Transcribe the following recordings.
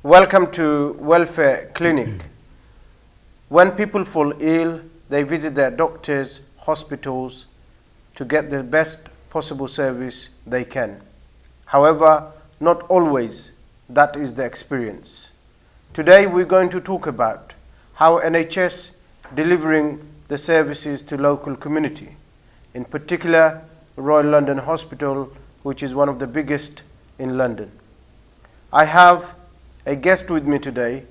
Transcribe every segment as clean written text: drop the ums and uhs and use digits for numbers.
Welcome to Welfare Clinic. When people fall ill, they visit their doctors, hospitals to get the best possible service they can. However, not always that is the experience. Today we're going to talk about how NHS delivering the services to local community, in particular Royal London Hospital, which is one of the biggest in London. I have a guest with me today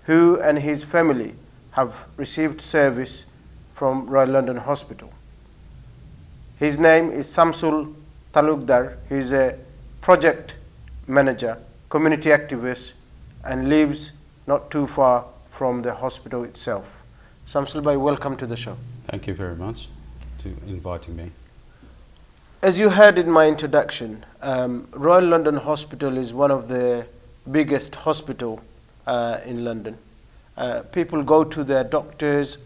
who and his family have received service from Royal London Hospital. His name is Samsul Talukdar. He's a project manager, community activist, and lives not too far from the hospital itself. Samsul bhai, welcome to the show. Thank you very much for inviting me. As you heard in my introduction, Royal London Hospital is one of the biggest hospital in London. People go to their doctors,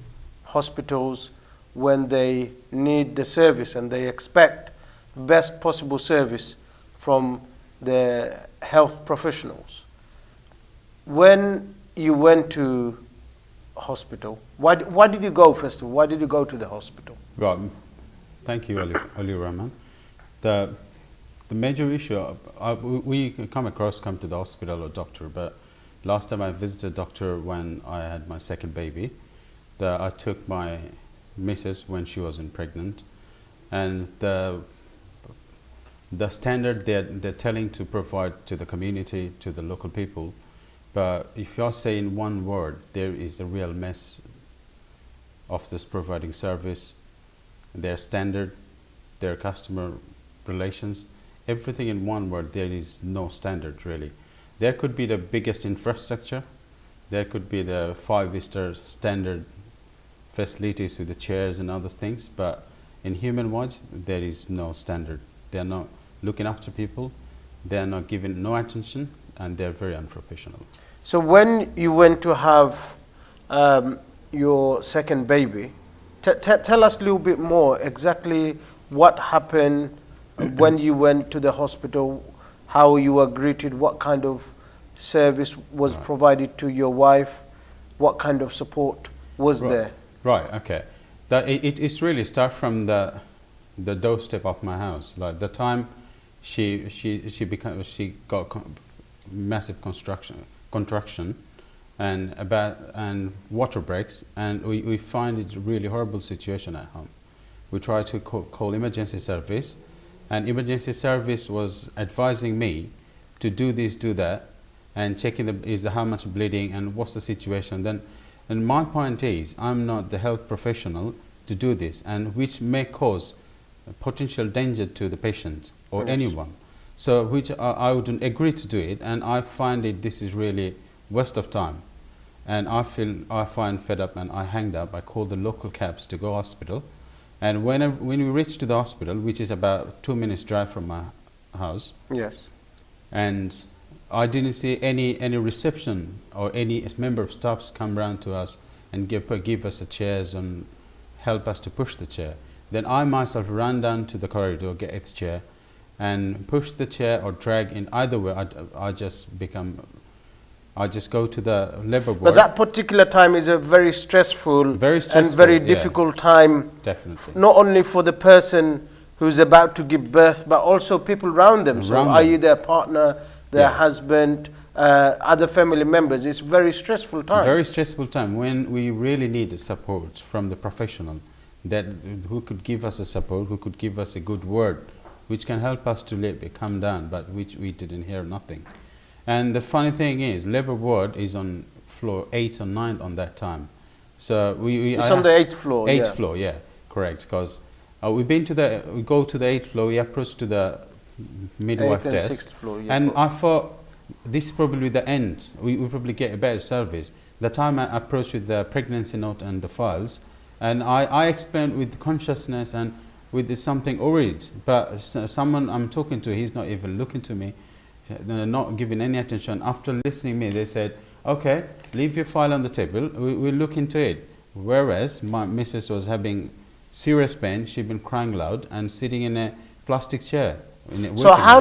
hospitals when they need the service, and they expect best possible service from the health professionals. When you went to hospital, why did you go first of all? Why did you go to the hospital? Right. Thank you, Ali Rahman. The major issue, we come to the hospital or doctor, but last time I visited doctor when I had my second baby, I took my missus when she wasn't pregnant, and the standard they're telling to provide to the community, to the local people, but if you're saying one word, there is a real mess of this providing service, their standard, their customer relations, everything in one word. There is no standard really. There could be the biggest infrastructure, there could be the 5-star standard facilities with the chairs and other things, but in human wise there is no standard. They are not looking after people, they are not giving no attention, and they are very unprofessional. So when you went to have your second baby, tell us a little bit more exactly what happened when you went to the hospital, how you were greeted, what kind of service was provided to your wife, what kind of support was there? Right, okay. It's really start from the doorstep of my house. Like the time she got massive contraction and water breaks, and we find it a really horrible situation at home. We try to call emergency service, and emergency service was advising me to do this, do that, and checking how much bleeding and what's the situation. Then, and my point is, I'm not the health professional to do this, and which may cause potential danger to the patient or anyone. So, which I wouldn't agree to do it, and I find this is really waste of time. And I find fed up, and I hanged up. I called the local cabs to go hospital. And when we reached to the hospital, which is about 2 minutes drive from my house, yes, and I didn't see any reception or any member of staffs come around to us and give us the chairs and help us to push the chair. Then I myself ran down to the corridor, get a chair, and push the chair or drag in either way. I just go to the labor ward. But that particular time is a very stressful and very difficult time. Definitely. Not only for the person who's about to give birth, but also people around them. So i.e. their partner, their husband, other family members. It's a very stressful time. Very stressful time when we really need support from the professional who could give us a support, who could give us a good word, which can help us to calm down, but which we didn't hear nothing. And the funny thing is, labor ward is on floor 8 or 9 on that time. So it's on the 8th floor. 8th floor, yeah, correct. Because we go to the 8th floor, we approach to the midwife desk. 6th floor, yeah. And I thought this is probably the end. We probably get a better service. The time I approached with the pregnancy note and the files, and I explained with consciousness and with something worried. But someone I'm talking to, he's not even looking to me, not giving any attention. After listening to me, they said, okay, leave your file on the table, we'll look into it. Whereas my missus was having serious pain, she'd been crying loud and sitting in a plastic chair. So how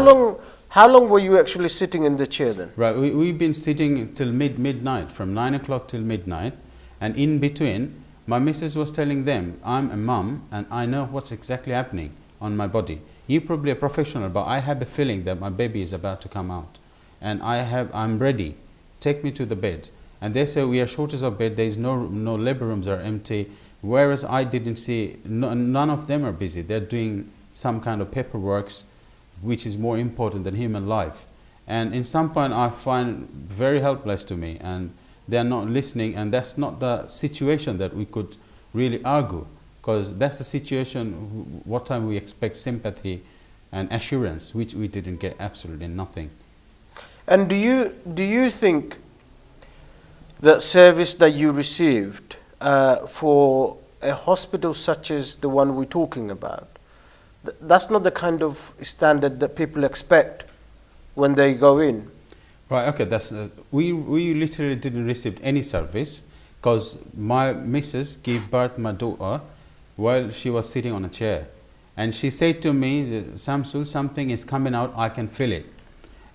long were you actually sitting in the chair then? Right, we've been sitting till midnight, from 9 o'clock till midnight, and in between, my missus was telling them, I'm a mum and I know what's exactly happening on my body. You're probably a professional, but I have a feeling that my baby is about to come out, and I'm ready. Take me to the bed. And they say we are shortage of bed. There is no labor rooms are empty. Whereas I didn't see, none of them are busy. They're doing some kind of paperwork, which is more important than human life. And in some point, I find very helpless to me, and they're not listening. And that's not the situation that we could really argue, because that's the situation. What time we expect sympathy and assurance, which we didn't get absolutely nothing. And do you think that service that you received for a hospital such as the one we're talking about, that's not the kind of standard that people expect when they go in? Right, okay, we literally didn't receive any service, because my missus gave birth to my daughter while she was sitting on a chair. And she said to me, Samsul, something is coming out, I can feel it.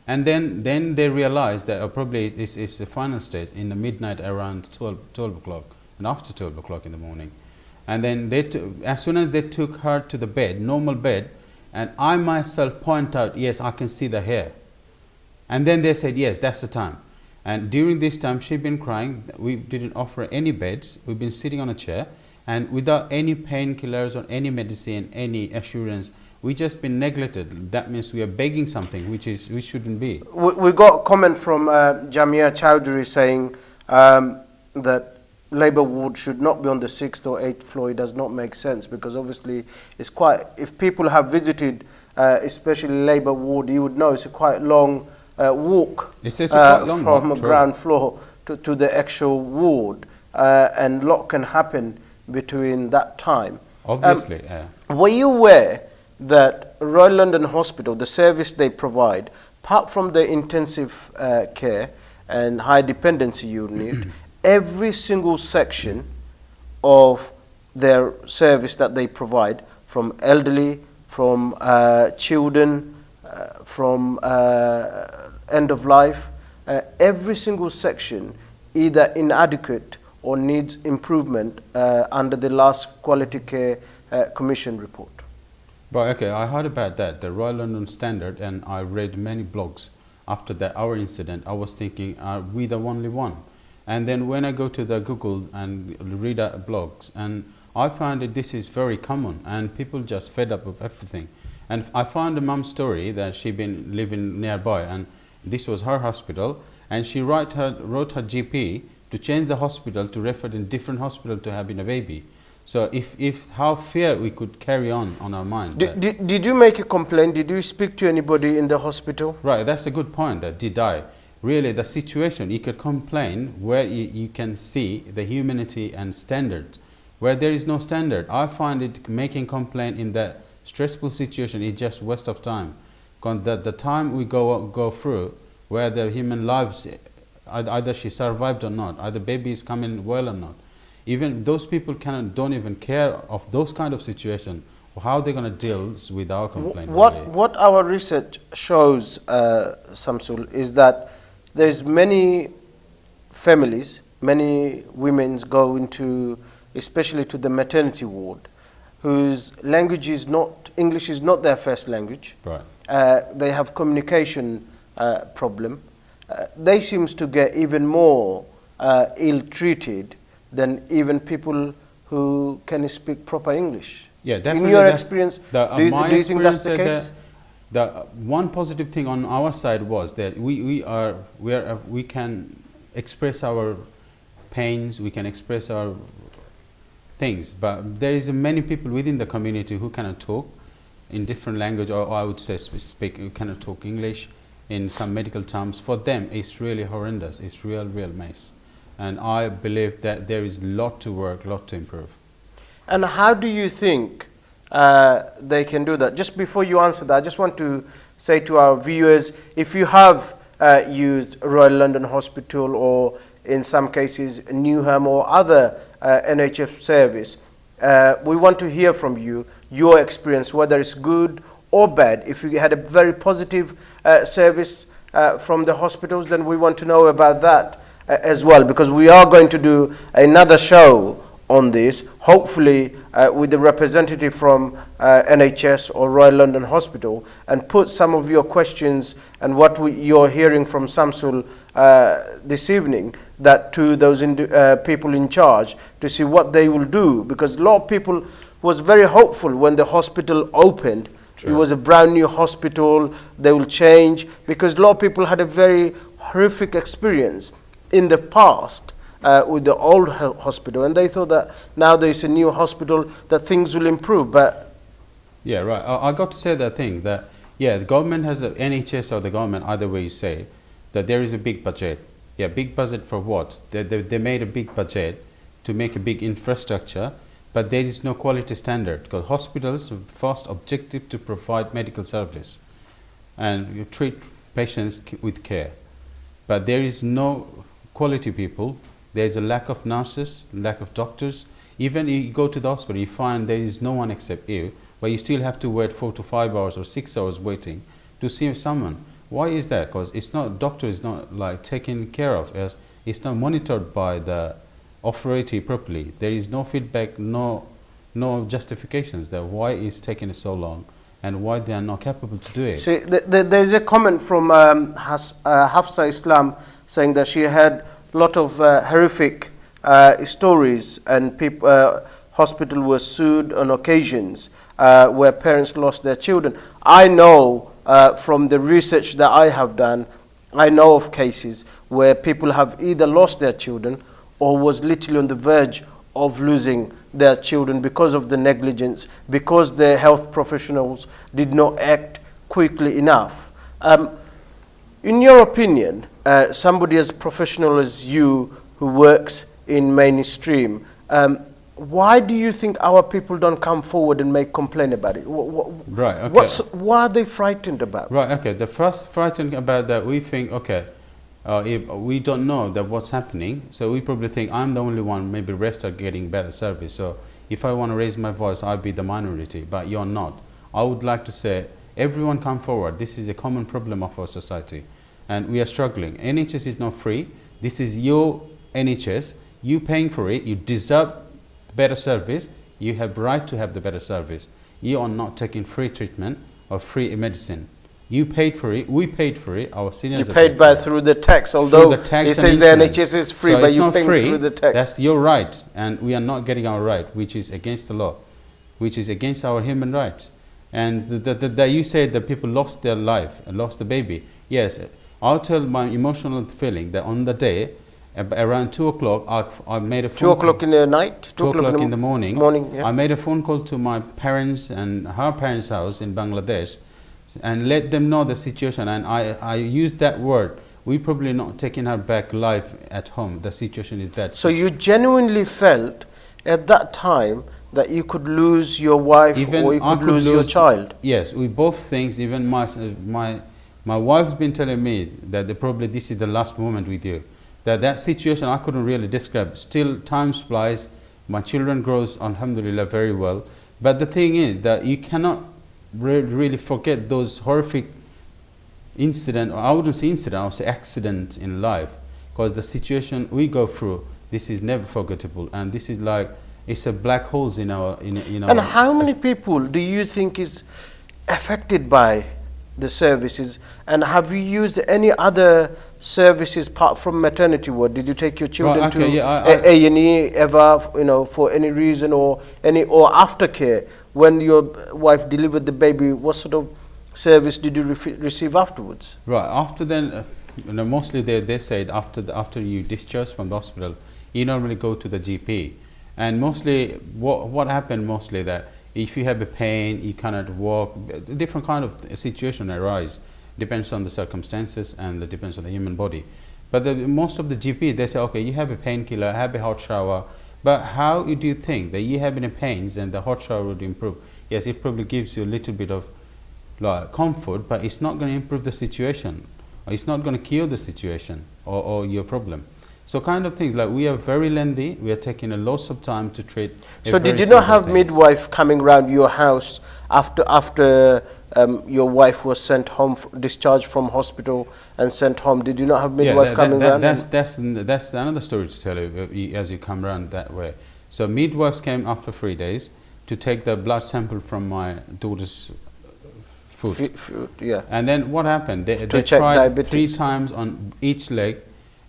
And then they realized that probably it's the final stage in the midnight around 12 o'clock and after 12 o'clock in the morning. And then as soon as they took her to the bed, normal bed, and I myself point out, yes, I can see the hair. And then they said, yes, that's the time. And during this time, she'd been crying. We didn't offer any beds. We've been sitting on a chair, and without any painkillers or any medicine, any assurance, we just been neglected. That means we are begging something we shouldn't be. We got a comment from Jamia Chowdhury saying that Labour ward should not be on the 6th or 8th floor. It does not make sense, because obviously it's quite, if people have visited especially Labour ward, you would know it's a quite long walk from ground floor to the actual ward, and a lot can happen between that time. Obviously, Were you aware that Royal London Hospital, the service they provide, apart from the intensive care and high dependency unit, every single section of their service that they provide, from elderly, from children, from end of life, every single section either inadequate or needs improvement under the last Quality Care Commission report? But okay, I heard about that, the Royal London Standard, and I read many blogs after our incident. I was thinking, are we the only one? And then when I go to the Google and read blogs, and I found that this is very common, and people just fed up with everything. And I found a mum's story that she'd been living nearby, and this was her hospital, and she wrote her GP to change the hospital, to refer in different hospital to having a baby. So if how fair we could carry on our mind. Did you make a complaint? Did you speak to anybody in the hospital? Right, that's a good point. That did I. Really, the situation, you could complain where you can see the humanity and standards. Where there is no standard, I find it making complaint in that stressful situation is just waste of time. Because the time we go through, where the human lives, either she survived or not, either baby is coming well or not. Even those people don't even care of those kind of situation. How they're going to deal with our complaint? What our research shows, Samsul, is that there's many families, many women go into, especially to the maternity ward, whose language is not, English is not their first language. Right. They have communication problem. They seem to get even more ill-treated than even people who can speak proper English. Yeah, definitely. In your experience, do you think that's the case? The one positive thing on our side was that we can express our pains, we can express our things, but there is many people within the community who cannot talk in different language, or I would say who cannot talk English in some medical terms. For them, it's really horrendous. It's real mess. And I believe that there is a lot to work, a lot to improve. And how do you think they can do that? Just before you answer that, I just want to say to our viewers, if you have used Royal London Hospital, or in some cases Newham or other NHS service, we want to hear from you, your experience, whether it's good or bad. If you had a very positive service from the hospitals, then we want to know about that as well, because we are going to do another show on this, hopefully with the representative from NHS or Royal London Hospital, and put some of your questions and what you're hearing from Samsul this evening, that to those people in charge, to see what they will do, because a lot of people was very hopeful when the hospital opened. True. It was a brand new hospital, they will change, because a lot of people had a very horrific experience in the past with the old hospital, and they thought that now there's a new hospital that things will improve. But yeah, right. I got to say that thing that, yeah, the government has a NHS or the government, either way you say, that there is a big budget. Yeah, big budget for what? They made a big budget to make a big infrastructure, but there is no quality standard, because hospitals' first objective to provide medical service and you treat patients with care, but there is no quality people. There is a lack of nurses, lack of doctors. Even you go to the hospital, you find there is no one except you, but you still have to wait 4 to 5 hours or 6 hours waiting to see someone. Why is that? Because it's not, doctor is not like taken care of. It's not monitored by the authority properly. There is no feedback, no justifications that why it's taking so long and why they are not capable to do it. See, there's a comment from Hafsa Islam saying that she had a lot of horrific stories, and hospital was sued on occasions where parents lost their children. I know from the research that I have done, I know of cases where people have either lost their children or was literally on the verge of losing their children because of the negligence, because the health professionals did not act quickly enough. In your opinion, somebody as professional as you who works in mainstream, why do you think our people don't come forward and make complaint about it? Right, okay. What are they frightened about? Right, okay. The first frightened about that, we think, okay, if we don't know that what's happening, so we probably think I'm the only one, maybe rest are getting better service. So if I want to raise my voice, I'll be the minority, but you're not. I would like to say, everyone come forward. This is a common problem of our society, and we are struggling. NHS is not free. This is your NHS. You paying for it. You deserve better service. You have right to have the better service. You are not taking free treatment or free medicine. You paid for it. We paid for it. Our seniors. You paid by through the tax, although the tax it says the NHS is free, so but you pay free. through the tax. That's your right, and we are not getting our right, which is against the law, which is against our human rights. And that you said that people lost their life and lost the baby. Yes, I'll tell my emotional feeling that on the day, around 2 o'clock, I made a phone 2 o'clock in the night? 2 o'clock in the morning. Yeah. I made a phone call to my parents and her parents' house in Bangladesh and let them know the situation. And I used that word. We probably not taking her back live at home. The situation is that. So you genuinely felt at that time that you could lose your wife, even or you could lose your child? Yes, we both think. Even my wife's been telling me that probably this is the last moment with you. That situation I couldn't really describe. Still, time flies. My children grows, alhamdulillah, very well. But the thing is that you cannot really forget those horrific incident, or I wouldn't say incident, I would say accident in life, because the situation we go through, this is never forgettable, and this is like, it's a black holes in our. And how many people do you think is affected by the services? And have you used any other services apart from maternity ward? Did you take your children to A&E ever, for any reason, or aftercare? When your wife delivered the baby, what sort of service did you receive afterwards? Right, after then, mostly they said after you discharge from the hospital, you normally go to the GP. And mostly, what happened mostly that if you have a pain, you cannot walk, different kind of situation arise, depends on the circumstances and it depends on the human body. But most of the GP, they say, okay, you have a painkiller, have a hot shower, but how do you think that you have any pains and the hot shower would improve? Yes, it probably gives you a little bit of comfort, but it's not going to improve the situation. It's not going to cure the situation or your problem. So kind of things like we are very lengthy. We are taking a lot of time to treat. a So did very you not simple have things. midwife coming round your house after your wife was sent home, discharged from hospital and sent home? Did you not have midwife coming round? That's another story to tell you as you come around that way. So midwives came after 3 days to take the blood sample from my daughter's foot. Yeah. And then what happened? They check tried diabetes. 3 times on each leg,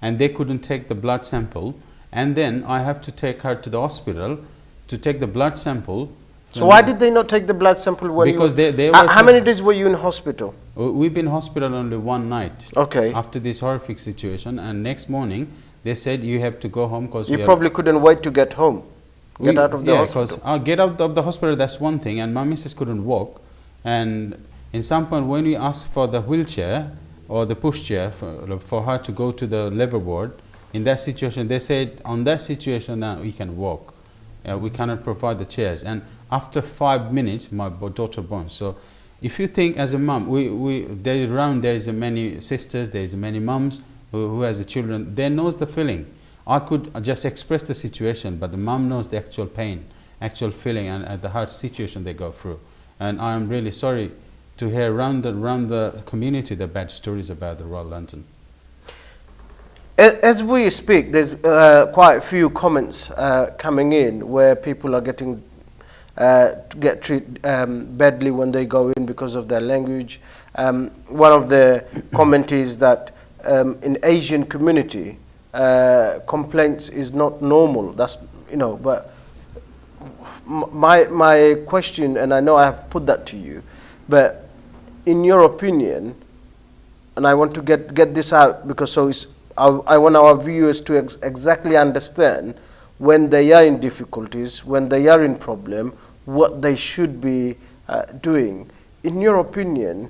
and they couldn't take the blood sample. And then I have to take her to the hospital to take the blood sample. So why did they not take the blood sample when Because you they how, were how many days were you in hospital? We've been in hospital only one night. Okay. After this horrific situation, and next morning they said you have to go home because You probably couldn't wait to get home. Get out of the hospital. Because I'll get out of the hospital, that's one thing, and my missus couldn't walk. And in some point, when we asked for the wheelchair or the pushchair for her to go to the labor ward, in that situation, they said, on that situation now, you can walk. We cannot provide the chairs. And after 5 minutes, my daughter born. So if you think as a mom, there is many sisters, there is many moms who has the children, they knows the feeling. I could just express the situation, but the mom knows the actual pain, actual feeling, and the hard situation they go through. And I am really sorry to hear around the community the bad stories about the Royal London. As we speak, there's quite a few comments coming in where people are getting get treated badly when they go in because of their language. One of the comment is that in Asian community, complaints is not normal. That's, but my question, and I know I have put that to you, but in your opinion, and I want to get this out because I want our viewers to exactly understand when they are in difficulties, when they are in problem, what they should be doing. In your opinion,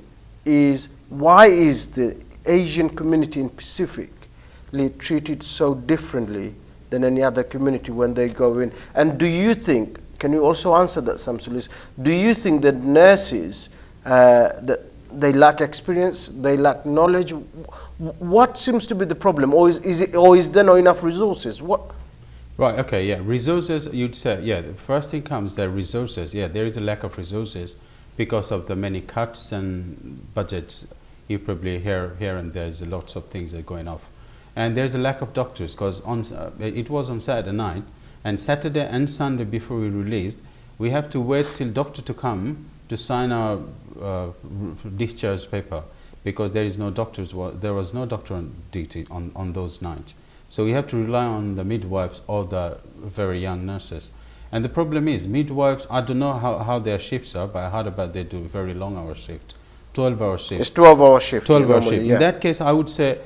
why is the Asian community in Pacific treated so differently than any other community when they go in? And do you think, can you also answer that, Samsulis, do you think that nurses, that they lack experience, they lack knowledge? What seems to be the problem? Or is there not enough resources? What? Right, okay, yeah. Resources, you'd say, yeah, the first thing comes, the resources. Yeah, there is a lack of resources because of the many cuts and budgets. You probably hear and there's lots of things that are going off. And there's a lack of doctors because it was on Saturday night, and Saturday and Sunday before we released, we have to wait till doctor to come to sign our discharge paper because there is no doctors. There was no doctor on duty on those nights. So we have to rely on the midwives or the very young nurses. And the problem is, midwives, I don't know how their shifts are, but I heard about they do very long hour shift, 12-hour shift. It's 12-hour shift. 12-hour shift. Yeah. In that case, I would say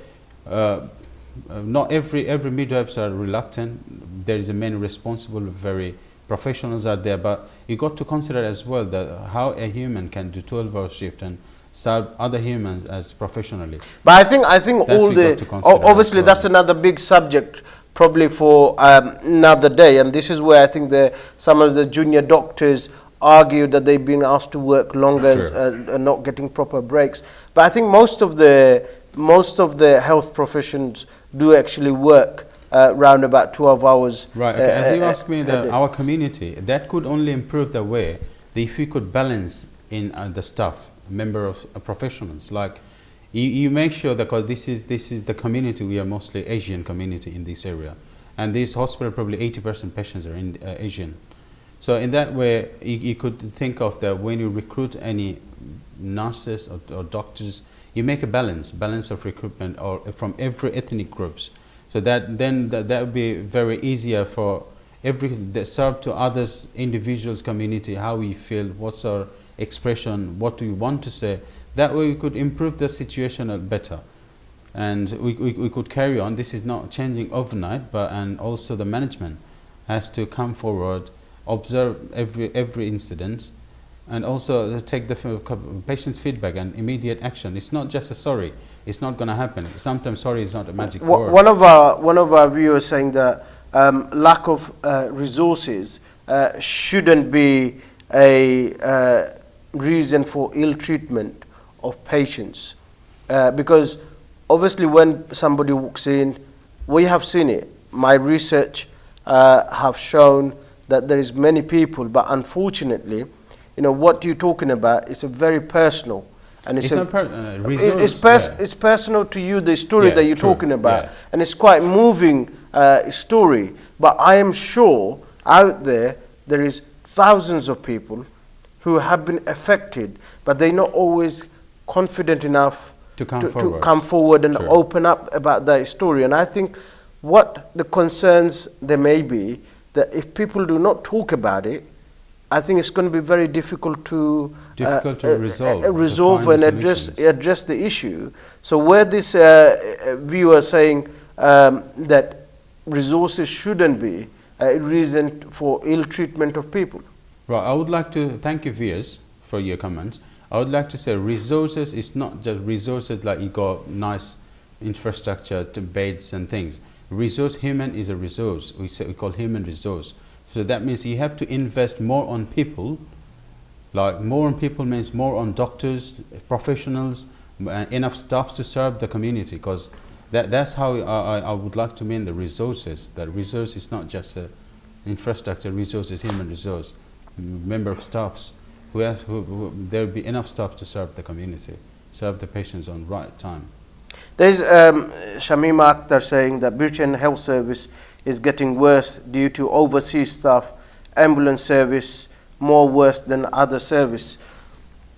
not every midwives are reluctant. There is a man responsible, very professionals are there, but you got to consider as well that how a human can do 12-hour shift and serve other humans as professionally. But I think That's all we got to consider obviously as well. that's another big subject probably for another day, and this is where I think some of the junior doctors argue that they've been asked to work longer and not getting proper breaks. But I think most of the health professions do actually work around about 12 hours. Right. Okay. As you asked me, our community, that could only improve the way if we could balance in the staff, member of professionals. Like you make sure that, because this is the community, we are mostly Asian community in this area, and this hospital probably 80% patients are in Asian. So in that way, you could think of that when you recruit any nurses or doctors, you make a balance of recruitment or from every ethnic groups. So that would be very easier for that serve to others, individuals, community, how we feel, what's our expression, what do we want to say. That way we could improve the situation better. And we could carry on. This is not changing overnight, and also the management has to come forward, observe every incident, and also take the patient's feedback and immediate action. It's not just a sorry. It's not going to happen. Sometimes sorry is not a magic word. One of our viewers saying that lack of resources shouldn't be a reason for ill treatment of patients, because obviously when somebody walks in, we have seen it. My research have shown that there is many people, but unfortunately, what you're talking about is a very personal, and it's resource, it's personal to you, the story Yeah, that you're true, talking about, yeah. and it's quite moving story. But I am sure out there is thousands of people who have been affected, but they're not always confident enough To come come forward and True. open up about that story. And I think what the concerns there may be, that if people do not talk about it, I think it's going to be very difficult to resolve, to and find address the issue. So where this viewer saying that resources shouldn't be a reason for ill treatment of people. Right, I would like to thank you, viewers, for your comments. I would like to say resources is not just resources like you got nice infrastructure to beds and things. Human is a resource. We call human resource. So that means you have to invest more on people. Like more on people means more on doctors, professionals, enough staffs to serve the community. Because that's how I would like to mean the resources. That resource is not just infrastructure. Resource is human resource. Member of staffs. There will be enough staff to serve the community, serve the patients on right time. There's Shamima Akhtar saying that Birchen Health Service is getting worse due to overseas staff, ambulance service more worse than other service.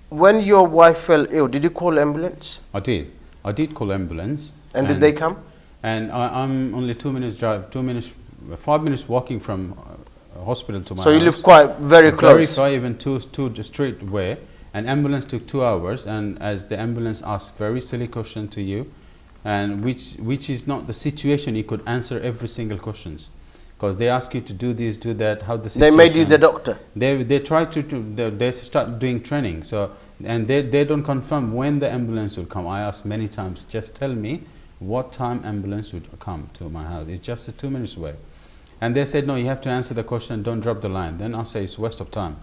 When your wife fell ill, did you call ambulance? I did. I did call ambulance. And did they come? And I'm only 2 minutes drive, 5 minutes walking from hospital to my house. So you live quite very close. Very far, even two straight way. An ambulance took 2 hours, and as the ambulance asked very silly question to you, and which is not the situation you could answer every single questions, because they ask you to do this, do that. How the situation? They made you the doctor. They try they start doing training. So and they don't confirm when the ambulance will come. I asked many times, just tell me what time ambulance would come to my house. It's just a 2 minutes away. And they said, no, you have to answer the question, don't drop the line. Then I'll say it's waste of time.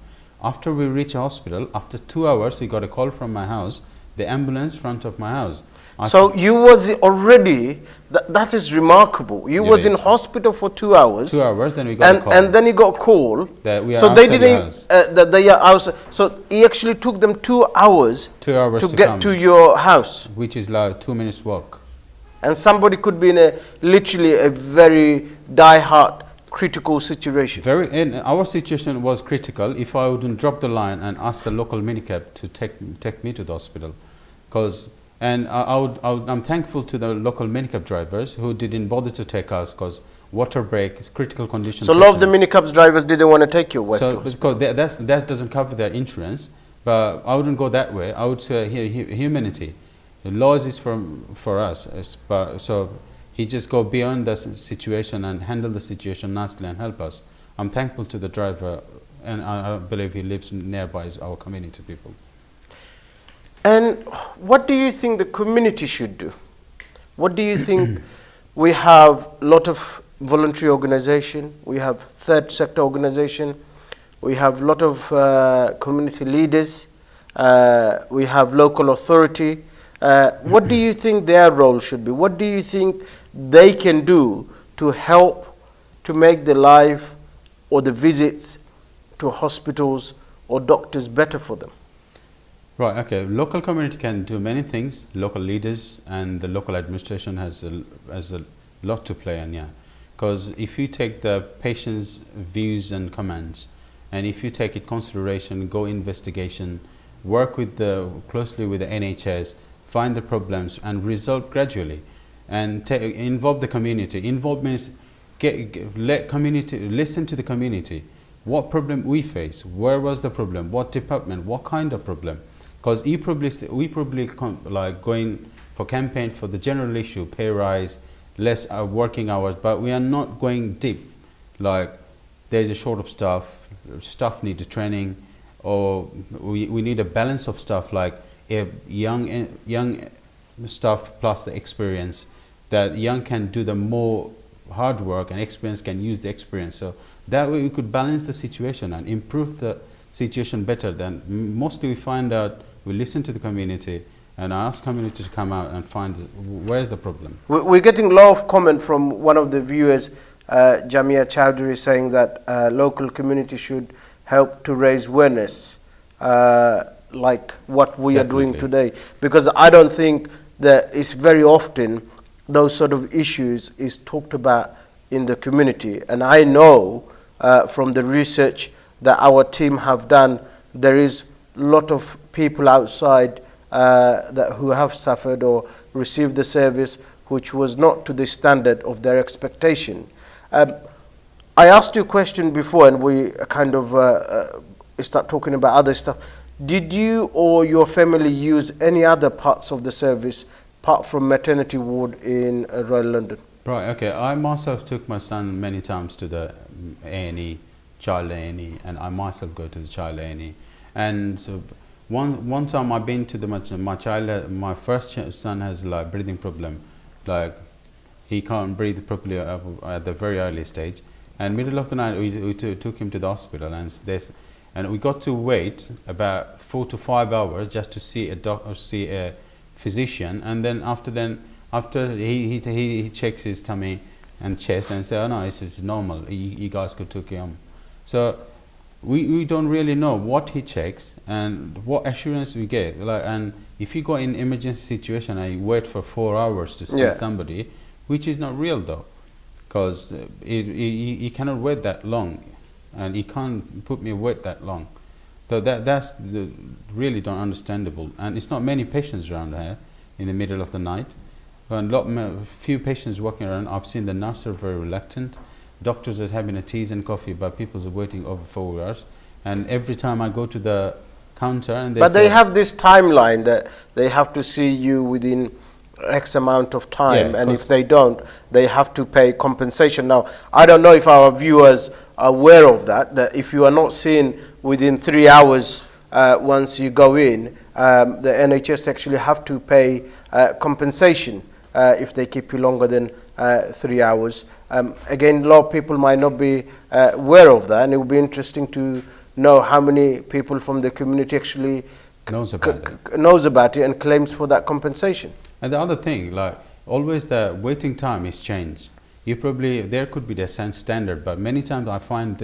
After we reach a hospital, after 2 hours, we got a call from my house, the ambulance front of my house. So you was already, that is remarkable. You was in hospital for 2 hours. 2 hours, then we got a call. And then you got a call. That we are so they outside didn't, they are outside. So it actually took them 2 hours, 2 hours to get come, to your house. which is like 2 minutes walk. And somebody could be in literally a very die-hard critical situation. And our situation was critical. If I wouldn't drop the line and ask the local minicab to take me to the hospital, I'm thankful to the local minicab drivers who didn't bother to take us, because water break, critical condition. So a lot of the minicab drivers didn't want to take your wife to hospital. Because that doesn't cover their insurance, but I wouldn't go that way. I would say humanity. The laws is for us, so he just go beyond the situation and handle the situation nicely and help us. I'm thankful to the driver, and I believe he lives nearby our community people. And what do you think the community should do? What do you think? We have a lot of voluntary organization, we have third sector organization, we have a lot of community leaders, we have local authority. What do you think their role should be? What do you think they can do to help to make the life or the visits to hospitals or doctors better for them? Right, okay. Local community can do many things. Local leaders and the local administration has a lot to play in, yeah. Because if you take the patient's views and comments, and if you take it consideration, go investigation, work with closely with the NHS, find the problems and resolve gradually, and involve the community. Involve means let community listen to the community. What problem we face? Where was the problem? What department? What kind of problem? Because we probably like going for campaign for the general issue, pay rise, less working hours, but we are not going deep. Like there's a short of staff need training, or we need a balance of staff, like a young staff plus the experience, that young can do the more hard work and experience can use the experience. So that way we could balance the situation and improve the situation better. Than mostly we find out, we listen to the community And I ask community to come out and find where's the problem. We're getting a lot of comment from one of the viewers, Jamia Chowdhury, saying that local community should help to raise awareness, like what we are doing today. Because I don't think that it's very often those sort of issues is talked about in the community. And I know from the research that our team have done, there is a lot of people outside who have suffered or received the service which was not to the standard of their expectation. I asked you a question before and we kind of start talking about other stuff. Did you or your family use any other parts of the service apart from maternity ward in Royal London? Right, okay. I myself took my son many times to the A&E, child A&E, and I myself go to the child A&E. And so one time I've been to my first son has like breathing problem, like he can't breathe properly at the very early stage. And middle of the night we took him to the hospital, and we got to wait about 4 to 5 hours just to see a physician. And then after he checks his tummy and chest and say, oh no, this is normal, you guys could take him. So we don't really know what he checks and what assurance we get. Like, and if you go in emergency situation and you wait for 4 hours to see somebody, which is not real though, because you cannot wait that long, and you can't put me wait that long. So that's really not understandable. And it's not many patients around here in the middle of the night. And few patients walking around. I've seen the nurses are very reluctant. Doctors are having a teas and coffee, but people are waiting over 4 hours. And every time I go to the counter, and they have this timeline that they have to see you within X amount of time, and if they don't, they have to pay compensation. Now, I don't know if our viewers are aware of that if you are not seen within 3 hours once you go in, the NHS actually have to pay compensation if they keep you longer than 3 hours. Again, a lot of people might not be aware of that, and it would be interesting to know how many people from the community actually knows about it and claims for that compensation. And the other thing, like always the waiting time is changed. There could be the standard, but many times I find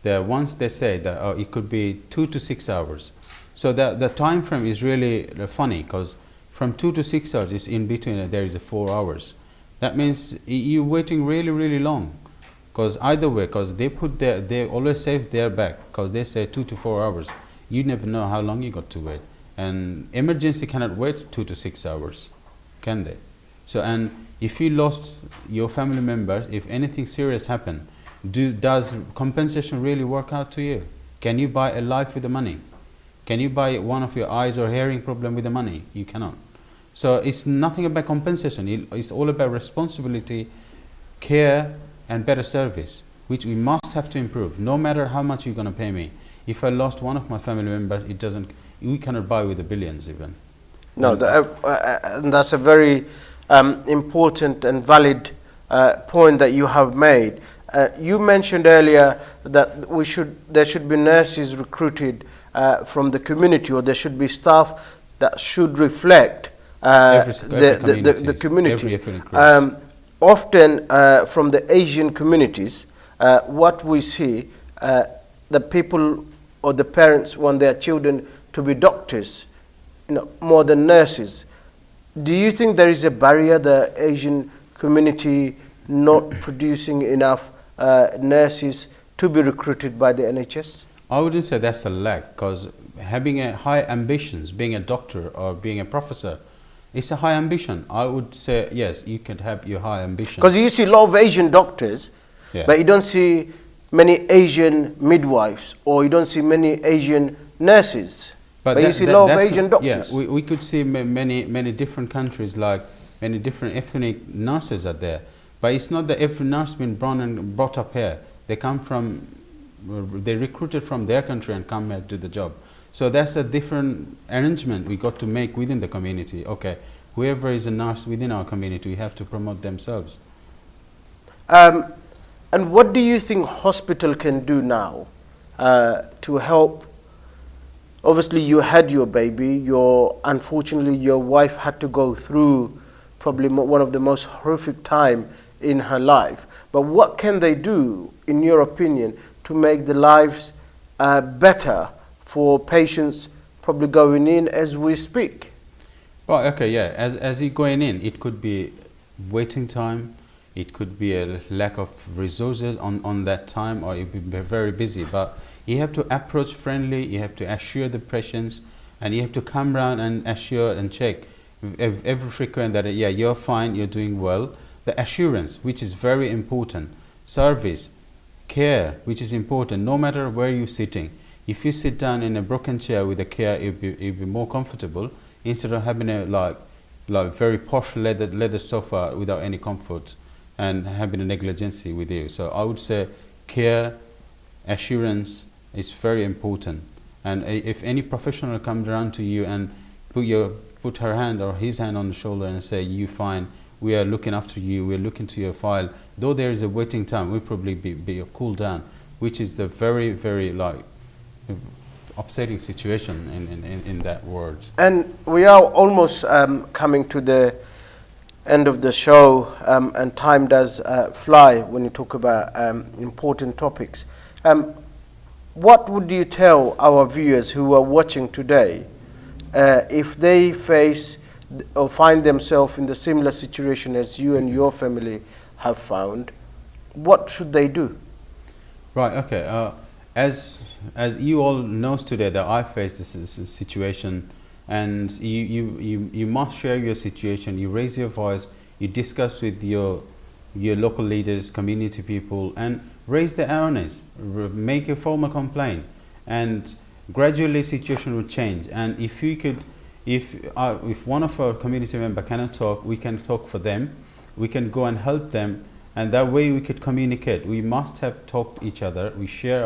that once they say that it could be 2 to 6 hours. So the time frame is really funny, because from 2 to 6 hours is in between, there is 4 hours. That means you're waiting really, really long. Because either way, because they always save their back, because they say 2 to 4 hours. You never know how long you got to wait. And emergency cannot wait 2 to 6 hours, can they? So, and if you lost your family members, if anything serious happened, does compensation really work out to you? Can you buy a life with the money? Can you buy one of your eyes or hearing problem with the money? You cannot. So it's nothing about compensation. It's all about responsibility, care, and better service, which we must have to improve. No matter how much you're going to pay me, if I lost one of my family members, we cannot buy with the billions even. No, that's a very important and valid point that you have made. You mentioned earlier that there should be nurses recruited from the community, or there should be staff that should reflect the community. Often from the Asian communities, what we see, the people or the parents want their children to be doctors, more than nurses. Do you think there is a barrier, the Asian community not producing enough nurses to be recruited by the NHS? I wouldn't say that's a lack, because having a high ambitions, being a doctor or being a professor, it's a high ambition. I would say, yes, you can have your high ambition. Because you see a lot of Asian doctors, but you don't see many Asian midwives, or you don't see many Asian nurses. But you see a lot of Asian doctors. Yeah, we could see many different countries, like many different ethnic nurses are there. But it's not that every nurse been born and brought up here. They recruited from their country and come here to do the job. So that's a different arrangement we got to make within the community. Okay, whoever is a nurse within our community, we have to promote themselves. And what do you think hospital can do now to help Obviously, you had your baby. Unfortunately, your wife had to go through probably one of the most horrific time in her life. But what can they do, in your opinion, to make the lives better for patients probably going in as we speak? Well, okay, yeah. As you going in, it could be waiting time. It could be a lack of resources on that time, or you'd be very busy. But you have to approach friendly. You have to assure the patients, and you have to come around and assure and check every frequent that yeah, you're fine, you're doing well. The assurance, which is very important. Service, care, which is important. No matter where you're sitting, if you sit down in a broken chair with a care, you'll be more comfortable instead of having a like very posh leather sofa without any comfort and having a negligency with you. So I would say care, assurance is very important. And if any professional comes around to you and put her hand or his hand on the shoulder and say, you fine, we are looking after you, we're looking to your file, though there is a waiting time, we'll probably be a cool down, which is the very, very like upsetting situation in that word. And we are almost coming to the end of the show, and time does fly when you talk about important topics. What would you tell our viewers who are watching today if they face or find themselves in the similar situation as you and your family have found? What should they do? Right, okay. As you all knows today that I face this situation, and you must share your situation. You raise your voice. You discuss with your local leaders, community people, and raise the awareness. Make a formal complaint, and gradually situation will change. And if you could, if one of our community member cannot talk, we can talk for them. We can go and help them, and that way we could communicate. We must have talked to each other. We share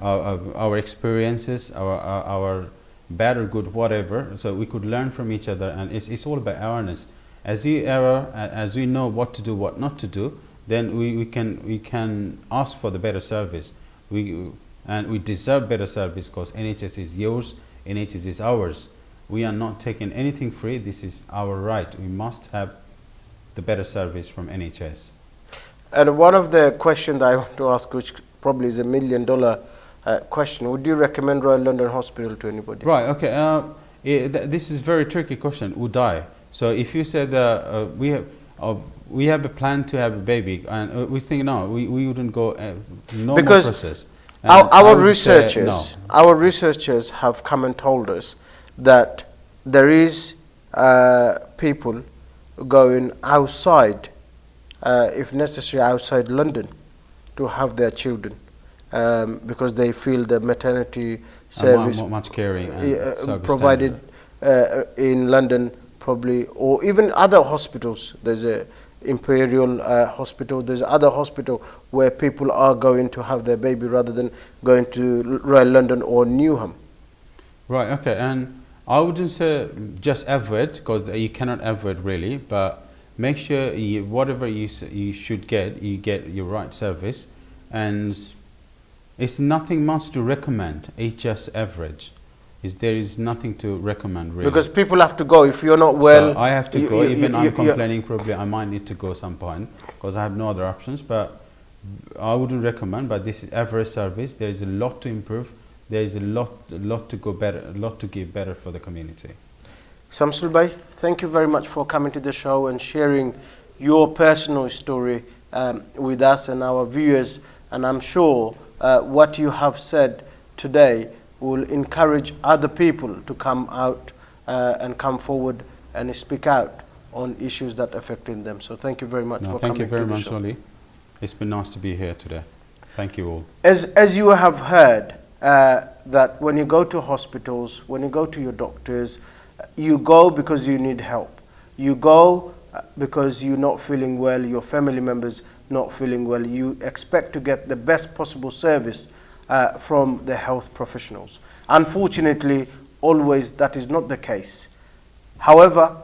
our experiences, our bad or good, whatever, so we could learn from each other. And it's all about awareness. As we know what to do, what not to do, then we can ask for the better service. We deserve better service because NHS is yours, NHS is ours. We are not taking anything free. This is our right. We must have the better service from NHS. And one of the questions I want to ask, which probably is $1 million question, would you recommend Royal London Hospital to anybody? Right, okay. This is a very tricky question. Would I? So if you said we have a plan to have a baby, and we think no, we wouldn't go normal process. Our researchers have come and told us that there is people going outside, if necessary, outside London to have their children. Because they feel the maternity service much caring provided in London, probably, or even other hospitals. There's a Imperial Hospital. There's other hospital where people are going to have their baby rather than going to Royal London or Newham. Right. Okay. And I wouldn't say just avoid, because you cannot avoid really, but make sure whatever you should get, you get your right service. And it's nothing much to recommend. It's just average. There is nothing to recommend really. Because people have to go. If you're not well, so I have to go. Even I'm complaining, probably I might need to go some point because I have no other options. But I wouldn't recommend. But this is average service. There is a lot to improve. There is a lot to go better. A lot to give better for the community. Samsul Bhai, thank you very much for coming to the show and sharing your personal story with us and our viewers. And I'm sure what you have said today will encourage other people to come out and come forward and speak out on issues that are affecting them. So thank you very much for coming to the show. Thank you very much, Oli. It's been nice to be here today. Thank you all. As you have heard, that when you go to hospitals, when you go to your doctors, you go because you need help. You go because you're not feeling well, your family members not feeling well. You expect to get the best possible service from the health professionals. Unfortunately, always that is not the case. However,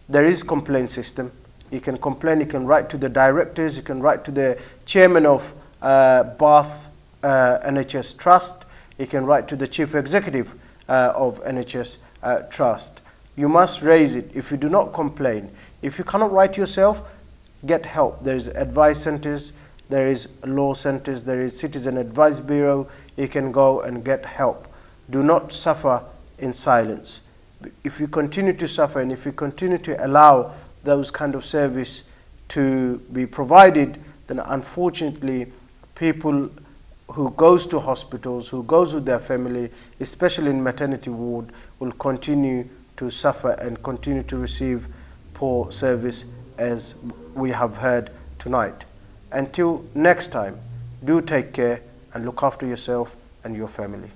there is complaint system. You can complain, you can write to the directors, you can write to the chairman of Bath NHS Trust, you can write to the Chief Executive of NHS Trust. You must raise it. If you do not complain, if you cannot write yourself, get help. There is advice centers, there is law centers, there is Citizen Advice Bureau. You can go and get help. Do not suffer in silence. If you continue to suffer and if you continue to allow those kind of service to be provided, then unfortunately people who goes to hospitals, who goes with their family, especially in maternity ward, will continue to suffer and continue to receive poor service, as we have heard tonight. Until next time, do take care and look after yourself and your family.